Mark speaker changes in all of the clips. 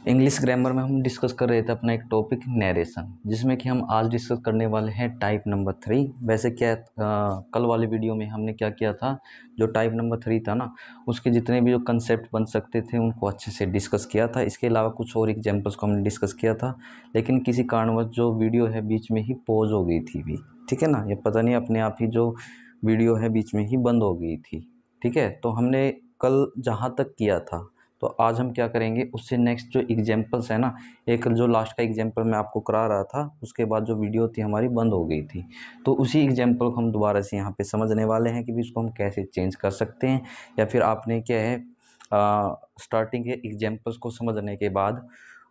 Speaker 1: English grammar में हम discuss कर रहे थे अपना एक टॉपिक नैरेशन, जिसमें कि हम आज डिस्कस करने वाले हैं टाइप नंबर 3। वैसे क्या कल वाले वीडियो में हमने क्या किया था, जो टाइप नंबर 3 था ना, उसके जितने भी जो कंसेप्ट बन सकते थे उनको अच्छे से डिस्कस किया था। इसके अलावा कुछ और एग्जाम्पल्स को हमने डिस्कस किया था, लेकिन किसी कारणवश जो वीडियो है बीच में ही पॉज हो गई थी भी, ठीक है ना। ये पता नहीं अपने आप ही जो वीडियो है बीच में ही बंद हो गई थी, ठीक है। तो हमने कल जहाँ तक किया था, तो आज हम क्या करेंगे उससे नेक्स्ट जो एग्जांपल्स है ना, एक जो लास्ट का एग्जांपल मैं आपको करा रहा था, उसके बाद जो वीडियो थी हमारी बंद हो गई थी, तो उसी एग्जांपल को हम दोबारा से यहाँ पे समझने वाले हैं कि भी इसको हम कैसे चेंज कर सकते हैं। या फिर आपने क्या है स्टार्टिंग के एग्जांपल्स को समझने के बाद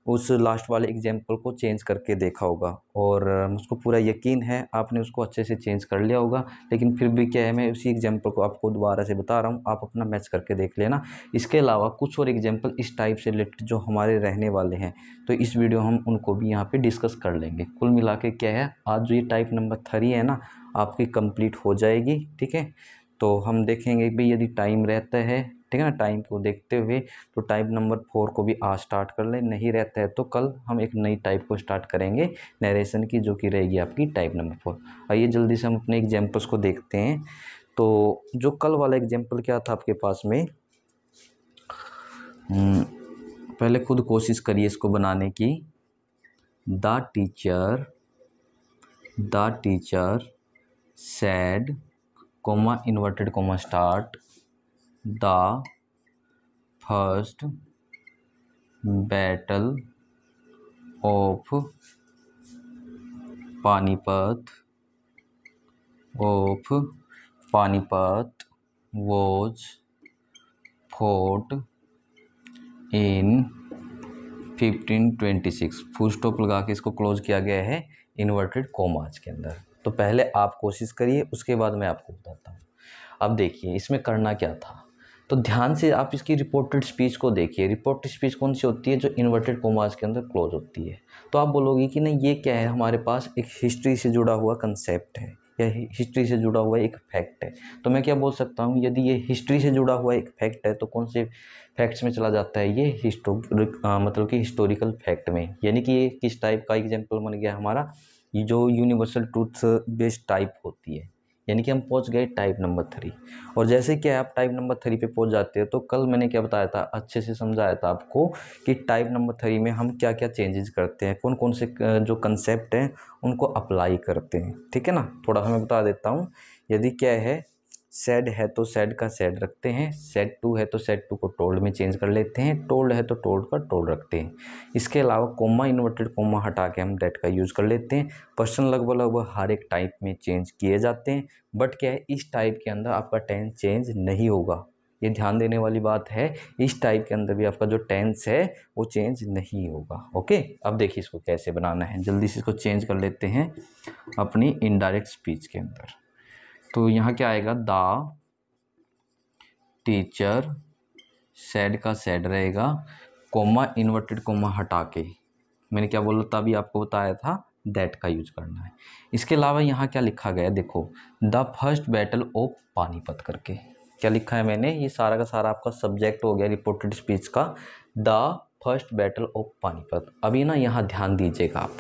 Speaker 1: उस लास्ट वाले एग्जांपल को चेंज करके देखा होगा, और मुझको पूरा यकीन है आपने उसको अच्छे से चेंज कर लिया होगा। लेकिन फिर भी क्या है, मैं उसी एग्जांपल को आपको दोबारा से बता रहा हूँ, आप अपना मैच करके देख लेना। इसके अलावा कुछ और एग्जांपल इस टाइप से रिलेटेड जो हमारे रहने वाले हैं, तो इस वीडियो हम उनको भी यहाँ पे डिस्कस कर लेंगे। कुल मिला के क्या है, आज जो ये टाइप नंबर 3 है ना, आपकी कंप्लीट हो जाएगी, ठीक है। तो हम देखेंगे भाई यदि टाइम रहता है, ठीक है ना, टाइम को देखते हुए तो टाइप नंबर 4 को भी आज स्टार्ट कर लें, नहीं रहता है तो कल हम एक नई टाइप को स्टार्ट करेंगे नरेशन की, जो कि रहेगी आपकी टाइप नंबर 4। आइए जल्दी से हम अपने एग्जाम्पल्स को देखते हैं। तो जो कल वाला एग्जाम्पल क्या था आपके पास में, पहले खुद कोशिश करिए इसको बनाने की। The teacher sad comma inverted comma start the first battle of Panipat was fought in 1526। Full stop लगा के इसको क्लोज किया गया है इन्वर्टेड कोमास के अंदर। तो पहले आप कोशिश करिए, उसके बाद मैं आपको बताता हूँ। अब देखिए इसमें करना क्या था, तो ध्यान से आप इसकी रिपोर्टेड स्पीच को देखिए। रिपोर्टेड स्पीच कौन सी होती है, जो इन्वर्टेड कोमास के अंदर क्लोज होती है। तो आप बोलोगे कि नहीं ये क्या है, हमारे पास एक हिस्ट्री से जुड़ा हुआ कंसेप्ट है या हिस्ट्री से जुड़ा हुआ एक फैक्ट है। तो मैं क्या बोल सकता हूँ, यदि ये हिस्ट्री से जुड़ा हुआ एक फैक्ट है तो कौन से फैक्ट्स में चला जाता है, ये मतलब कि हिस्टोरिकल फैक्ट में। यानी कि ये किस टाइप का एग्जाम्पल बन गया हमारा, ये जो यूनिवर्सल ट्रूथ बेस्ड टाइप होती है। यानी कि हम पहुंच गए टाइप नंबर 3। और जैसे कि आप टाइप नंबर 3 पे पहुंच जाते हो, तो कल मैंने क्या बताया था, अच्छे से समझाया था आपको कि टाइप नंबर 3 में हम क्या क्या चेंजेस करते हैं, कौन कौन से जो कंसेप्ट हैं उनको अप्लाई करते हैं, ठीक है ना। थोड़ा मैं बता देता हूँ। यदि क्या है, सैड है तो सैड का सैड रखते हैं, सैड टू है तो सैड टू को टोल्ड में चेंज कर लेते हैं, टोल्ड है तो टोल्ड का टोल्ड रखते हैं। इसके अलावा कोमा इन्वर्टेड कोमा हटा के हम दैट का यूज़ कर लेते हैं। पर्सन लगभग हर एक टाइप में चेंज किए जाते हैं, बट क्या है, इस टाइप के अंदर आपका टेंस चेंज नहीं होगा। ये ध्यान देने वाली बात है, इस टाइप के अंदर भी आपका जो टेंस है वो चेंज नहीं होगा। ओके, अब देखिए इसको कैसे बनाना है, जल्दी से इसको चेंज कर लेते हैं अपनी इनडायरेक्ट स्पीच के अंदर। तो यहाँ क्या आएगा, द टीचर सैड का सैड रहेगा, कोमा इन्वर्टेड कोमा हटा के मैंने क्या बोला था, अभी आपको बताया था, दैट का यूज करना है। इसके अलावा यहाँ क्या लिखा गया देखो, the first battle of Panipat करके क्या लिखा है मैंने, ये सारा का सारा आपका सब्जेक्ट हो गया रिपोर्टेड स्पीच का, the first battle of Panipat. अभी ना यहाँ ध्यान दीजिएगा आप,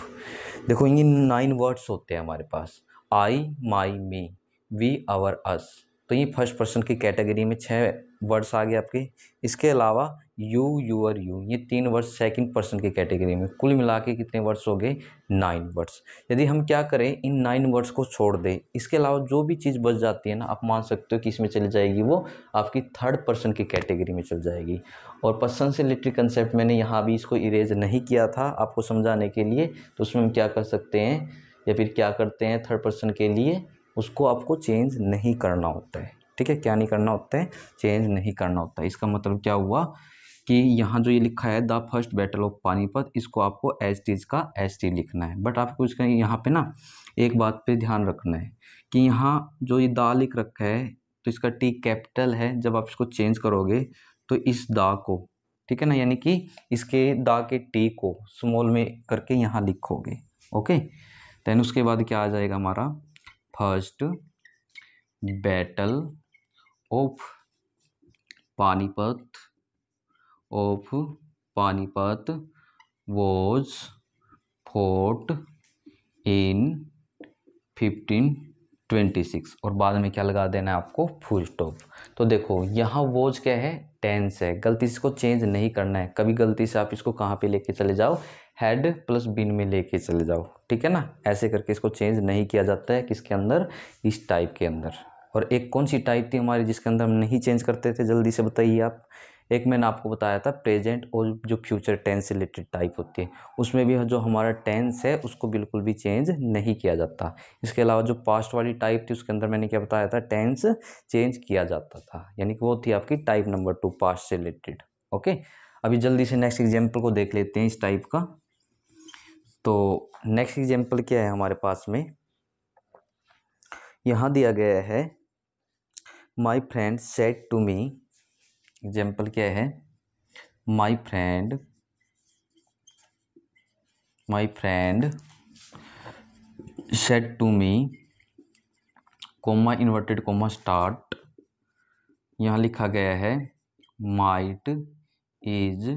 Speaker 1: देखो ये 9 वर्ड्स होते हैं हमारे पास, आई माई मी वी आवर अस। तो ये फर्स्ट पर्सन की कैटेगरी में 6 वर्ड्स आ गए आपके। इसके अलावा यू यूअर यू, ये 3 वर्ड्स सेकंड पर्सन की कैटेगरी में। कुल मिला के कितने वर्ड्स हो गए, 9 वर्ड्स। यदि हम क्या करें, इन 9 वर्ड्स को छोड़ दें, इसके अलावा जो भी चीज़ बच जाती है ना, आप मान सकते हो कि इसमें चली जाएगी, वो आपकी थर्ड पर्सन की कैटेगरी में चल जाएगी। और पर्सन से रिलेटेड कंसेप्ट मैंने यहाँ भी इसको इरेज नहीं किया था आपको समझाने के लिए। तो उसमें हम क्या कर सकते हैं, या फिर क्या करते हैं, थर्ड पर्सन के लिए उसको आपको चेंज नहीं करना होता है, ठीक है। क्या नहीं करना होता है, चेंज नहीं करना होता है। इसका मतलब क्या हुआ कि यहाँ जो ये लिखा है the first battle of Panipat, इसको आपको एज टीज का एज टी लिखना है। बट आपको इसका यहाँ पे ना एक बात पे ध्यान रखना है कि यहाँ जो ये दा लिख रखा है, तो इसका टी कैपिटल है। जब आप इसको चेंज करोगे तो इस दा को, ठीक है ना, यानी कि इसके दा के टी को स्मॉल में करके यहाँ लिखोगे। ओके, देन उसके बाद क्या आ जाएगा हमारा, first battle of Panipat was fought in 1526 और बाद में क्या लगा देना है आपको, फुल स्टॉप। तो देखो यहाँ वॉज क्या है, टेंस है, गलती से इसको चेंज नहीं करना है। कभी गलती से आप इसको कहाँ पे लेके चले जाओ, हैड प्लस बीन में लेके चले जाओ, ठीक है ना। ऐसे करके इसको चेंज नहीं किया जाता है, किसके अंदर, इस टाइप के अंदर। और एक कौन सी टाइप थी हमारी जिसके अंदर हम नहीं चेंज करते थे, जल्दी से बताइए आप। एक मैंने आपको बताया था प्रेजेंट और जो फ्यूचर टेंस से रिलेटेड टाइप होती है, उसमें भी जो हमारा टेंस है उसको बिल्कुल भी चेंज नहीं किया जाता। इसके अलावा जो पास्ट वाली टाइप थी उसके अंदर मैंने क्या बताया था, टेंस चेंज किया जाता था, यानी कि वो थी आपकी टाइप नंबर 2, पास्ट से रिलेटेड। ओके, अभी जल्दी से नेक्स्ट एग्जाम्पल को देख लेते हैं इस टाइप का। तो नेक्स्ट एग्जाम्पल क्या है हमारे पास में, यहाँ दिया गया है my friend said to me. Example क्या है, my friend said to me, comma inverted comma start, यहाँ लिखा गया है might is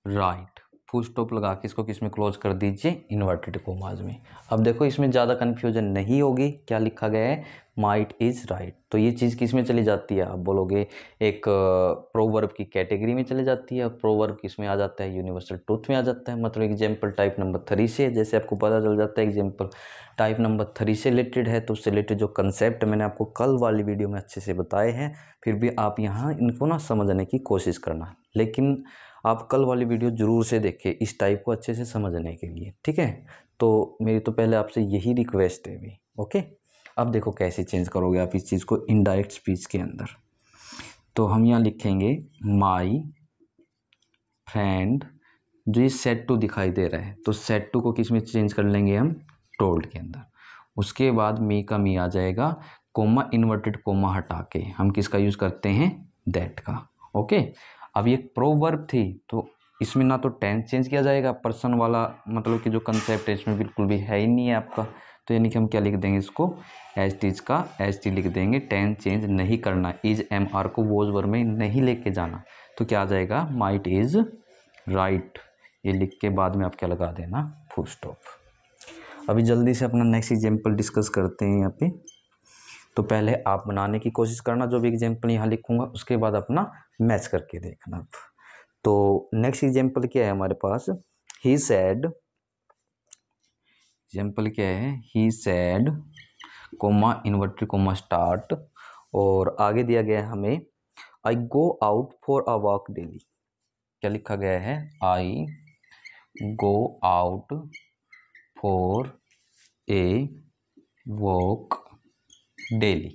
Speaker 1: right, full stop लगा के इसको किस में क्लोज कर दीजिए, इन्वर्टेड कोमाज में। अब देखो इसमें ज़्यादा कन्फ्यूजन नहीं होगी, क्या लिखा गया है, माइट इज राइट। तो ये चीज़ किस में चली जाती है, आप बोलोगे एक प्रोवर्ब की कैटेगरी में चली जाती है। प्रोवर्ब किस में आ जाता है, यूनिवर्सल ट्रूथ में आ जाता है। मतलब एग्जाम्पल टाइप नंबर 3 से, जैसे आपको पता चल जाता है एग्जाम्पल टाइप नंबर 3 से रिलेटेड है, तो उससे रिलेटेड जो कंसेप्ट मैंने आपको कल वाली वीडियो में अच्छे से बताए हैं, फिर भी आप यहाँ इनको ना समझने की कोशिश करना। लेकिन आप कल वाली वीडियो ज़रूर से देखें इस टाइप को अच्छे से समझने के लिए, ठीक है। तो मेरी तो पहले आपसे यही रिक्वेस्ट है भी, ओके। अब देखो कैसे चेंज करोगे आप इस चीज़ को इनडायरेक्ट स्पीच के अंदर। तो हम यहाँ लिखेंगे माई फ्रेंड, जो ये सेड टू दिखाई दे रहा है, तो सेड टू को किस में चेंज कर लेंगे हम, टोल्ड के अंदर। उसके बाद मी का मी आ जाएगा, कोमा इन्वर्टेड कोमा हटा के हम किसका यूज़ करते हैं, दैट का। ओके, अब ये प्रोवर्ब थी तो इसमें ना तो टेंस चेंज किया जाएगा, पर्सन वाला मतलब कि जो कंसेप्ट है इसमें बिल्कुल भी है ही नहीं है आपका। तो यानी कि हम क्या लिख देंगे इसको, एज टीज का एज टी लिख देंगे, टेंस चेंज नहीं करना, इज एम आर को वोज वर्ब में नहीं लेके जाना। तो क्या आ जाएगा, माइट इज राइट, ये लिख के बाद में आप क्या लगा देना, फुल स्टॉप। अभी जल्दी से अपना नेक्स्ट एग्जाम्पल डिस्कस करते हैं यहाँ पे। तो पहले आप बनाने की कोशिश करना जो भी एग्जाम्पल यहाँ लिखूंगा, उसके बाद अपना मैच करके देखना। तो नेक्स्ट एग्जाम्पल क्या है हमारे पास, ही सैड, एग्जाम्पल क्या है, he said comma inverted comma start, और आगे दिया गया है हमें I go out for a walk daily. क्या लिखा गया है, I go out for a walk daily.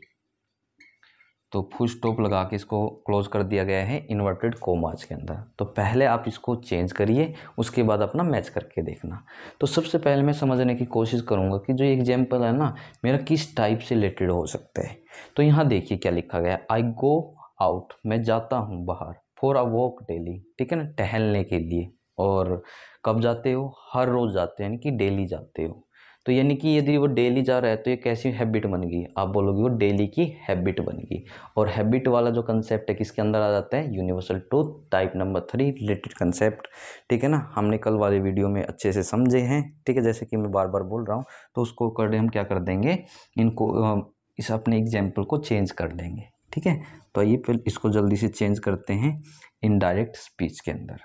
Speaker 1: तो फुल स्टॉप लगा के इसको क्लोज कर दिया गया है इन्वर्टेड कोमाज के अंदर। तो पहले आप इसको चेंज करिए, उसके बाद अपना मैच करके देखना। तो सबसे पहले मैं समझने की कोशिश करूंगा कि जो एग्जाम्पल है ना मेरा किस टाइप से रिलेटेड हो सकता है। तो यहाँ देखिए क्या लिखा गया है, आई गो आउट, मैं जाता हूँ बाहर, फॉर अ वॉक डेली, ठीक है ना, टहलने के लिए। और कब जाते हो, हर रोज़ जाते हो, यानी कि डेली जाते हो। तो यानी कि यदि वो डेली जा रहा है तो ये कैसी हैबिट बन गई, आप बोलोगे वो डेली की हैबिट बन गई। और हैबिट वाला जो कंसेप्ट है किसके अंदर आ जाता है, universal truth type number 3 related concept, ठीक है ना। हमने कल वाले वीडियो में अच्छे से समझे हैं, ठीक है, जैसे कि मैं बार बार बोल रहा हूँ। तो उसको कर हम क्या कर देंगे, इनको इस अपने एग्जाम्पल को चेंज कर लेंगे, ठीक है। तो आइए फिर इसको जल्दी से चेंज करते हैं इनडायरेक्ट स्पीच के अंदर।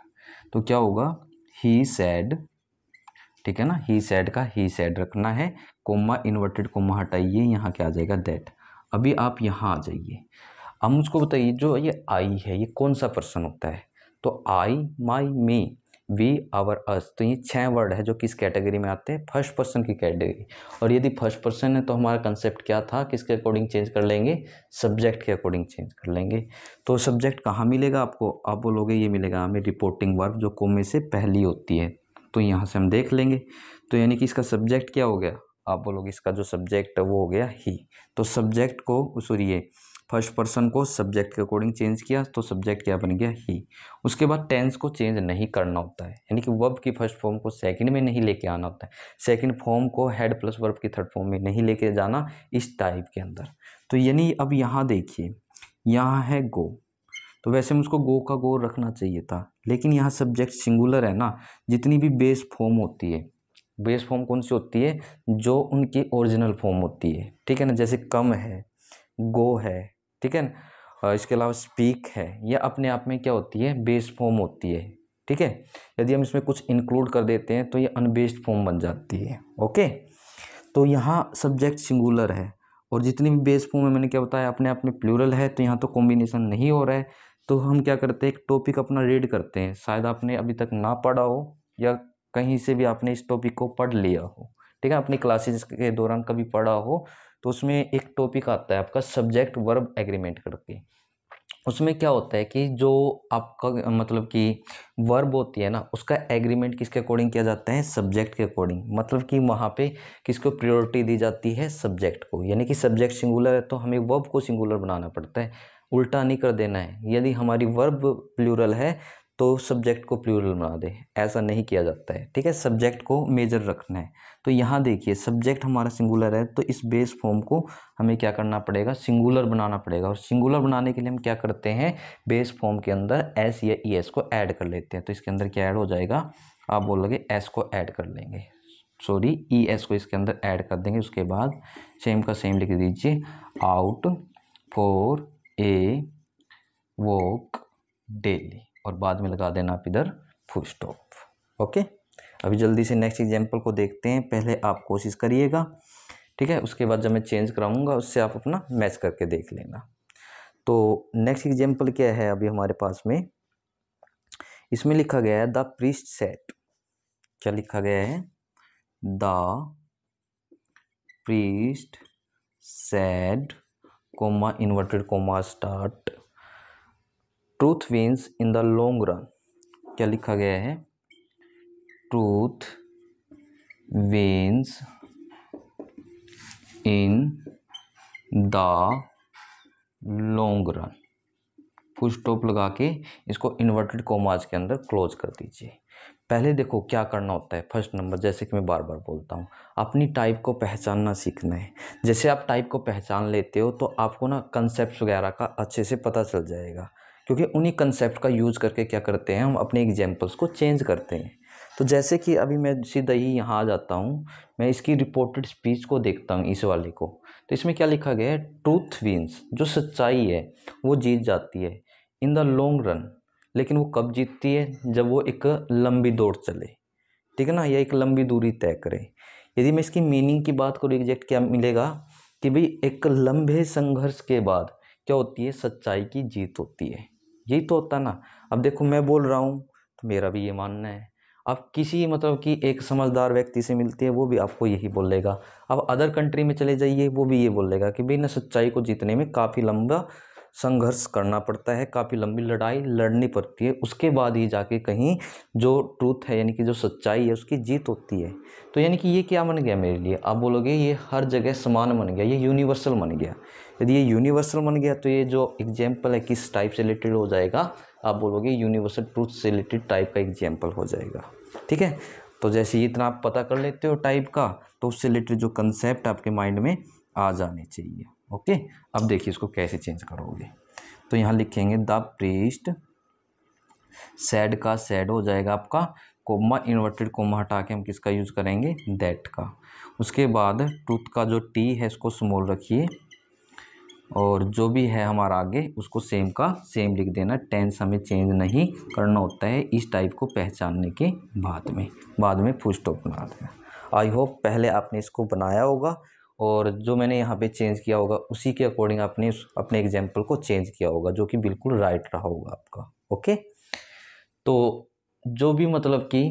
Speaker 1: तो क्या होगा, ही सैड, ठीक है ना, ही सैड का ही सैड रखना है, कोमा इन्वर्टेड कोमा हटाइए, यहाँ क्या आ जाएगा, दैट। अभी आप यहाँ आ जाइए, अब मुझको बताइए जो ये आई है ये कौन सा पर्सन होता है। तो आई, माई, मी, वी, आवर, अस, तो ये 6 वर्ड है जो किस कैटेगरी में आते हैं, फर्स्ट पर्सन की कैटेगरी। और यदि फर्स्ट पर्सन है तो हमारा कंसेप्ट क्या था, किसके अकॉर्डिंग चेंज कर लेंगे, सब्जेक्ट के अकॉर्डिंग चेंज कर लेंगे। तो सब्जेक्ट कहाँ मिलेगा आपको, आप बोलोगे ये मिलेगा हमें रिपोर्टिंग वर्ब जो कोमे से पहली होती है। तो यहाँ से हम देख लेंगे। तो यानी कि इसका सब्जेक्ट क्या हो गया, आप बोलोगे इसका जो सब्जेक्ट है वो हो गया ही। तो सब्जेक्ट को सॉरी फर्स्ट पर्सन को सब्जेक्ट के अकॉर्डिंग चेंज किया तो सब्जेक्ट क्या बन गया, ही। उसके बाद टेंस को चेंज नहीं करना होता है, यानी कि वर्ब की फर्स्ट फॉर्म को सेकंड में नहीं लेके आना होता है, सेकंड फॉर्म को हेड प्लस वर्ब की थर्ड फॉर्म में नहीं लेके जाना इस टाइप के अंदर। तो यानी अब यहाँ देखिए, यहाँ है गो, तो वैसे में उसको गो का गो रखना चाहिए था, लेकिन यहाँ सब्जेक्ट सिंगुलर है ना, जितनी भी बेस फॉर्म होती है, बेस फॉर्म कौन सी होती है, जो उनकी ओरिजिनल फॉर्म होती है, ठीक है ना, जैसे कम है, गो है, ठीक है ना, और इसके अलावा स्पीक है, ये अपने आप में क्या होती है, बेस फॉर्म होती है, ठीक है। यदि हम इसमें कुछ इंक्लूड कर देते हैं तो ये अनबेस्ड फॉर्म बन जाती है, ओके। तो यहाँ सब्जेक्ट सिंगुलर है और जितनी भी बेस फॉर्म है, मैंने क्या बताया, अपने आप में प्लूरल है, तो यहाँ तो कॉम्बिनेशन नहीं हो रहा है। तो हम क्या करते हैं, एक टॉपिक अपना रीड करते हैं, शायद आपने अभी तक ना पढ़ा हो या कहीं से भी आपने इस टॉपिक को पढ़ लिया हो, ठीक है, अपनी क्लासेस के दौरान कभी पढ़ा हो, तो उसमें एक टॉपिक आता है आपका सब्जेक्ट वर्ब एग्रीमेंट करके। उसमें क्या होता है कि जो आपका मतलब कि वर्ब होती है ना, उसका एग्रीमेंट किसके अकॉर्डिंग किया जाता है, सब्जेक्ट के अकॉर्डिंग, मतलब कि वहाँ पे किसको प्रायोरिटी दी जाती है, सब्जेक्ट को। यानी कि सब्जेक्ट सिंगुलर है तो हमें वर्ब को सिंगुलर बनाना पड़ता है, उल्टा नहीं कर देना है। यदि हमारी वर्ब प्लूरल है तो सब्जेक्ट को प्लूरल बना दे, ऐसा नहीं किया जाता है, ठीक है, सब्जेक्ट को मेजर रखना है। तो यहाँ देखिए सब्जेक्ट हमारा सिंगुलर है, तो इस बेस फॉर्म को हमें क्या करना पड़ेगा, सिंगुलर बनाना पड़ेगा। और सिंगुलर बनाने के लिए हम क्या करते हैं, बेस फॉर्म के अंदर एस या ई एस को ऐड कर लेते हैं। तो इसके अंदर क्या ऐड हो जाएगा, आप बोलोगे एस को ऐड कर लेंगे, सॉरी ई एस को इसके अंदर ऐड कर देंगे। उसके बाद सेम का सेम लिख दीजिए, out for a walk daily, और बाद में लगा देना आप इधर फुल स्टॉप, ओके। अभी जल्दी से नेक्स्ट एग्जाम्पल को देखते हैं, पहले आप कोशिश करिएगा, ठीक है, उसके बाद जब मैं चेंज कराऊंगा उससे आप अपना मैच करके देख लेना। तो नेक्स्ट एग्जाम्पल क्या है अभी हमारे पास में, इसमें लिखा गया है द प्रीस्ट सेट, क्या लिखा गया है, the priest said comma inverted comma start truth wins in the long run, क्या लिखा गया है, truth wins in the long run, full stop लगा के इसको इन्वर्टेड कोमास के अंदर क्लोज कर दीजिए। पहले देखो क्या करना होता है, फर्स्ट नंबर, जैसे कि मैं बार बार बोलता हूँ, अपनी टाइप को पहचानना सीखना है। जैसे आप टाइप को पहचान लेते हो तो आपको ना कंसेप्ट वगैरह का अच्छे से पता चल जाएगा, क्योंकि उन्हीं कंसेप्ट का यूज़ करके क्या करते हैं हम अपने एग्जाम्पल्स को चेंज करते हैं। तो जैसे कि अभी मैं सीधा ही यहाँ आ जाता हूँ, मैं इसकी रिपोर्टेड स्पीच को देखता हूँ, इस वाले को, तो इसमें क्या लिखा गया है, ट्रूथ विंस, जो सच्चाई है वो जीत जाती है, इन द लॉन्ग रन, लेकिन वो कब जीतती है, जब वो एक लंबी दौड़ चले, ठीक है ना, या एक लंबी दूरी तय करे। यदि मैं इसकी मीनिंग की बात करूँ एग्जैक्ट क्या मिलेगा, कि भाई एक लंबे संघर्ष के बाद क्या होती है, सच्चाई की जीत होती है, यही तो होता है ना। अब देखो मैं बोल रहा हूँ तो मेरा भी ये मानना है, आप किसी मतलब कि एक समझदार व्यक्ति से मिलते हैं वो भी आपको यही बोलेगा। अब अदर कंट्री में चले जाइए, वो भी ये बोलेगा कि भाई ना सच्चाई को जीतने में काफ़ी लंबा संघर्ष करना पड़ता है, काफ़ी लंबी लड़ाई लड़नी पड़ती है, उसके बाद ही जाके कहीं जो ट्रूथ है यानी कि जो सच्चाई है उसकी जीत होती है। तो यानी कि ये क्या बन गया मेरे लिए, आप बोलोगे ये हर जगह समान बन गया, ये यूनिवर्सल बन गया। यदि ये यूनिवर्सल बन गया तो ये जो एग्जाम्पल है किस टाइप से रिलेटेड हो जाएगा, आप बोलोगे यूनिवर्सल ट्रूथ से रिलेटेड टाइप का एग्जाम्पल हो जाएगा, ठीक है। तो जैसे ही इतना आप पता कर लेते हो टाइप का, तो उससे रिलेटेड जो कंसेप्ट आपके माइंड में आ जाने चाहिए, ओके। अब देखिए इसको कैसे चेंज करोगे, तो यहाँ लिखेंगे द प्रीस्ट सैड का सैड हो जाएगा आपका, कोमा इन्वर्टेड कोमा हटा के हम किसका यूज़ करेंगे, दैट का। उसके बाद ट्रूथ का जो टी है इसको स्मॉल रखिए, और जो भी है हमारा आगे उसको सेम का सेम लिख देना, टेंस हमें चेंज नहीं करना होता है इस टाइप को पहचानने के बाद में फुल स्टॉप बना देना। आई होप पहले आपने इसको बनाया होगा और जो मैंने यहाँ पे चेंज किया होगा उसी के अकॉर्डिंग आपने अपने एग्जाम्पल को चेंज किया होगा, जो कि बिल्कुल राइट रहा होगा आपका, ओके। तो जो भी मतलब कि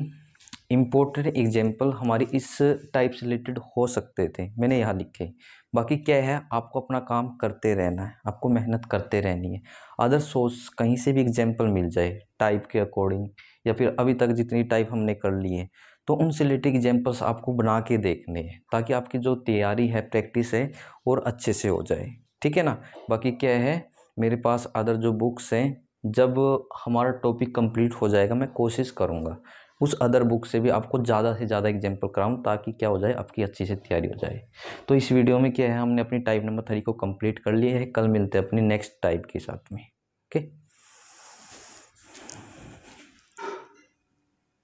Speaker 1: इम्पोर्टेंट एग्जाम्पल हमारी इस टाइप से रिलेटेड हो सकते थे मैंने यहाँ लिखे। बाकी क्या है, आपको अपना काम करते रहना है, आपको मेहनत करते रहनी है। अदर सोर्स कहीं से भी एग्जाम्पल मिल जाए टाइप के अकॉर्डिंग, या फिर अभी तक जितनी टाइप हमने कर ली है, तो उनसे रिलेटेड एग्जाम्पल्स आपको बना के देखने हैं, ताकि आपकी जो तैयारी है, प्रैक्टिस है, और अच्छे से हो जाए, ठीक है ना। बाकी क्या है, मेरे पास अदर जो बुक्स हैं, जब हमारा टॉपिक कंप्लीट हो जाएगा मैं कोशिश करूँगा उस अदर बुक से भी आपको ज़्यादा से ज़्यादा एग्जाम्पल कराऊँ, ताकि क्या हो जाए, आपकी अच्छी से तैयारी हो जाए। तो इस वीडियो में क्या है, हमने अपनी टाइप नंबर 3 को कंप्लीट कर लिया है। कल मिलते हैं अपनी नेक्स्ट टाइप के साथ में, ओके।